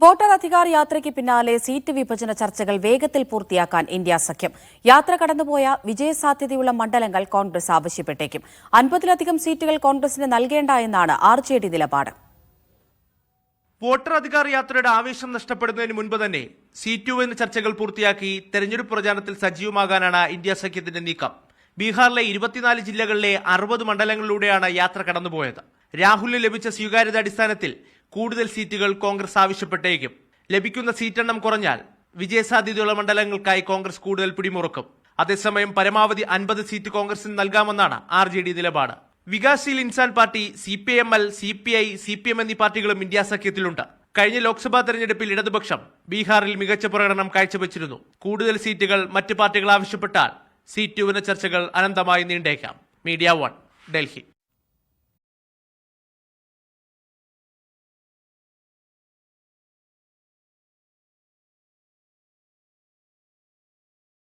Voter Adhikar യാത്രയ്ക്ക് പിന്നാലെ seat വിഭജന ചർച്ചകൾ വേഗത്തിൽ പൂർത്തിയാക്കാൻ ഇന്ത്യ സഖ്യം. യാത്ര കടന്നുപോയ വിജയസാധ്യതയുള്ള മണ്ഡലങ്ങൾ കോൺഗ്രസ് ആവശ്യപ്പെട്ടേക്കും. 50-ലധികം സീറ്റുകൾ കോൺഗ്രസിന് നൽകേണ്ട എന്നാണ് RJD നിലപാട്. വോട്ടർ അധികാർ യാത്രയുടെ ആവേശം നഷ്ടപ്പെടുന്നതിന് മുൻപ് തന്നെ സീറ്റ് വിഭജന ചർച്ചകൾ പൂർത്തിയാക്കി തെരഞ്ഞെടുപ്പ് പ്രചാരണത്തിൽ സജീവമാകാനാണ് ഇന്ത്യ സഖ്യത്തിന്റെ നീക്കം. ബീഹാറിലെ 24 ജില്ലകളിലെ 60 മണ്ഡലങ്ങളിലൂടെയാണ് യാത്ര കടന്നുപോയത്. രാഹുലിന് ലഭിച്ച സ്വീകാര്യത അടിസ്ഥാനത്തിൽ കൂടുതൽ സീറ്റുകൾ കോൺഗ്രസ് ആവശ്യപ്പെട്ടേക്കും. ലഭിക്കുന്ന സീറ്റെണ്ണം കുറഞ്ഞാൽ വിജയസാധ്യതയുള്ള മണ്ഡലങ്ങൾക്കായി കോൺഗ്രസ് കൂടുതൽ പിടിമുറുക്കും. അതേസമയം പരമാവധി 50 സീറ്റ് കോൺഗ്രസിന് നൽകാമെന്നാണ് RJD നിലപാട്. Vikassheel Insaan party, CPIML, CPI, CPM എന്നീ പാർട്ടികളും ഇന്ത്യ സഖ്യത്തിലുണ്ട്. കഴിഞ്ഞ ലോക്സഭാ തെരഞ്ഞെടുപ്പിൽ ഇടതുപക്ഷം ബീഹാറിൽ മികച്ച പ്രകടനം കാഴ്ചവെച്ചിരുന്നു. കൂടുതൽ സീറ്റുകൾ മറ്റ് പാർട്ടികൾ ആവശ്യപ്പെട്ടാൽ സീറ്റ് വിഭജന ചർച്ചകൾ അനന്തമായി നീണ്ടേക്കാം. മീഡിയ 1, ഡൽഹി.